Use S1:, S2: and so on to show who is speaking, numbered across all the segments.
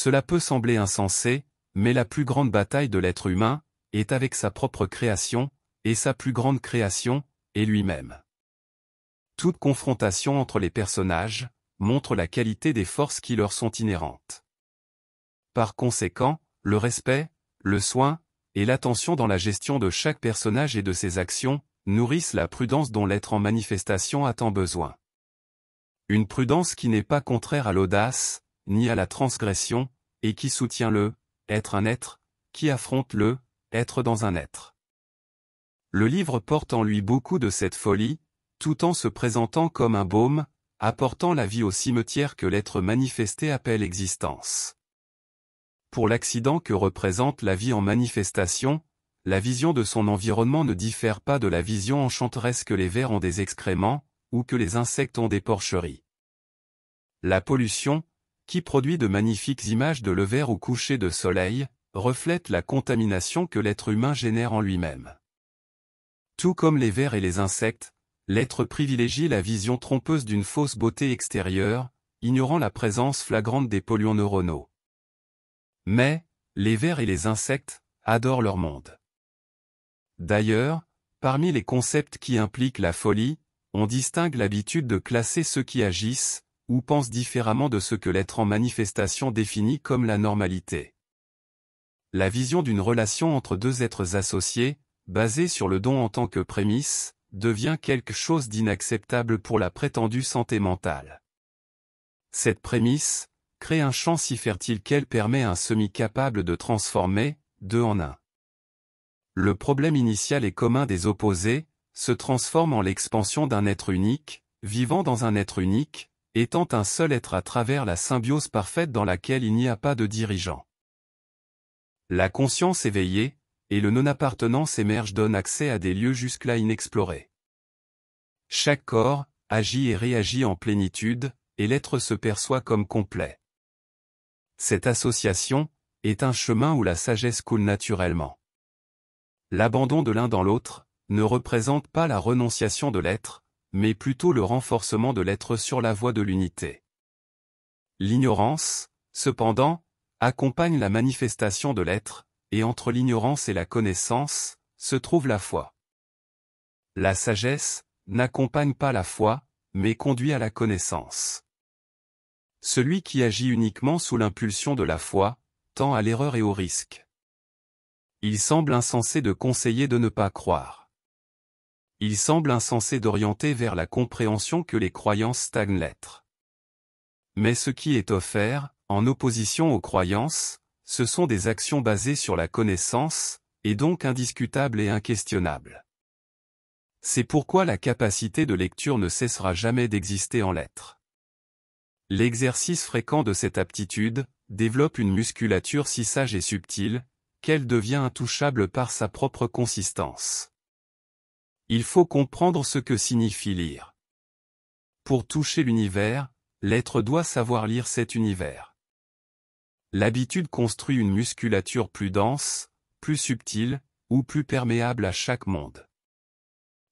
S1: Cela peut sembler insensé, mais la plus grande bataille de l'être humain est avec sa propre création, et sa plus grande création est lui-même. Toute confrontation entre les personnages montre la qualité des forces qui leur sont inhérentes. Par conséquent, le respect, le soin, et l'attention dans la gestion de chaque personnage et de ses actions, nourrissent la prudence dont l'être en manifestation a tant besoin. Une prudence qui n'est pas contraire à l'audace, ni à la transgression, et qui soutient le « être un être », qui affronte le « être dans un être ». Le livre porte en lui beaucoup de cette folie, tout en se présentant comme un baume, apportant la vie au cimetière que l'être manifesté appelle existence. Pour l'accident que représente la vie en manifestation, la vision de son environnement ne diffère pas de la vision enchanteresse que les vers ont des excréments, ou que les insectes ont des porcheries. La pollution, qui produit de magnifiques images de lever ou coucher de soleil, reflète la contamination que l'être humain génère en lui-même. Tout comme les vers et les insectes, l'être privilégie la vision trompeuse d'une fausse beauté extérieure, ignorant la présence flagrante des polluants neuronaux. Mais, les vers et les insectes adorent leur monde. D'ailleurs, parmi les concepts qui impliquent la folie, on distingue l'habitude de classer ceux qui agissent, ou pensent différemment de ce que l'être en manifestation définit comme la normalité. La vision d'une relation entre deux êtres associés, basée sur le don en tant que prémisse, devient quelque chose d'inacceptable pour la prétendue santé mentale. Cette prémisse crée un champ si fertile qu'elle permet à un semi capable de transformer deux en un. Le problème initial et commun des opposés se transforme en l'expansion d'un être unique, vivant dans un être unique, étant un seul être à travers la symbiose parfaite dans laquelle il n'y a pas de dirigeant. La conscience éveillée et le non-appartenance émergent donnent accès à des lieux jusque-là inexplorés. Chaque corps agit et réagit en plénitude, et l'être se perçoit comme complet. Cette association est un chemin où la sagesse coule naturellement. L'abandon de l'un dans l'autre ne représente pas la renonciation de l'être, mais plutôt le renforcement de l'être sur la voie de l'unité. L'ignorance, cependant, accompagne la manifestation de l'être, et entre l'ignorance et la connaissance, se trouve la foi. La sagesse n'accompagne pas la foi, mais conduit à la connaissance. Celui qui agit uniquement sous l'impulsion de la foi, tend à l'erreur et au risque. Il semble insensé de conseiller de ne pas croire. Il semble insensé d'orienter vers la compréhension que les croyances stagnent l'être. Mais ce qui est offert, en opposition aux croyances, ce sont des actions basées sur la connaissance, et donc indiscutables et inquestionnables. C'est pourquoi la capacité de lecture ne cessera jamais d'exister en l'être. L'exercice fréquent de cette aptitude développe une musculature si sage et subtile, qu'elle devient intouchable par sa propre consistance. Il faut comprendre ce que signifie lire. Pour toucher l'univers, l'être doit savoir lire cet univers. L'habitude construit une musculature plus dense, plus subtile, ou plus perméable à chaque monde.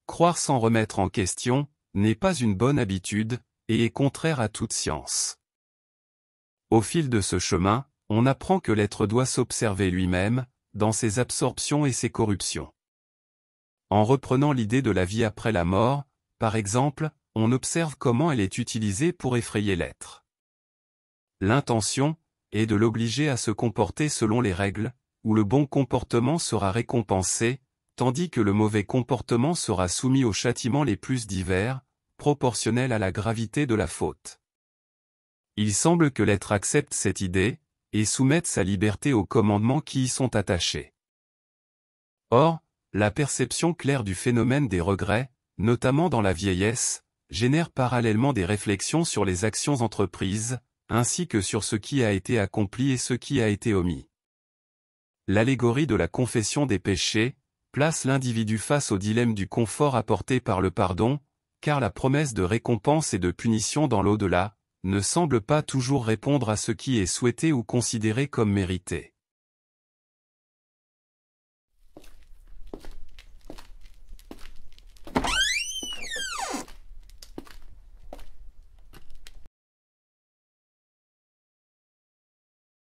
S1: Croire sans remettre en question n'est pas une bonne habitude, et est contraire à toute science. Au fil de ce chemin, on apprend que l'être doit s'observer lui-même, dans ses absorptions et ses corruptions. En reprenant l'idée de la vie après la mort, par exemple, on observe comment elle est utilisée pour effrayer l'être. L'intention est de l'obliger à se comporter selon les règles, où le bon comportement sera récompensé, tandis que le mauvais comportement sera soumis aux châtiments les plus divers, proportionnels à la gravité de la faute. Il semble que l'être accepte cette idée, et soumette sa liberté aux commandements qui y sont attachés. Or, la perception claire du phénomène des regrets, notamment dans la vieillesse, génère parallèlement des réflexions sur les actions entreprises, ainsi que sur ce qui a été accompli et ce qui a été omis. L'allégorie de la confession des péchés place l'individu face au dilemme du confort apporté par le pardon, car la promesse de récompense et de punition dans l'au-delà ne semble pas toujours répondre à ce qui est souhaité ou considéré comme mérité.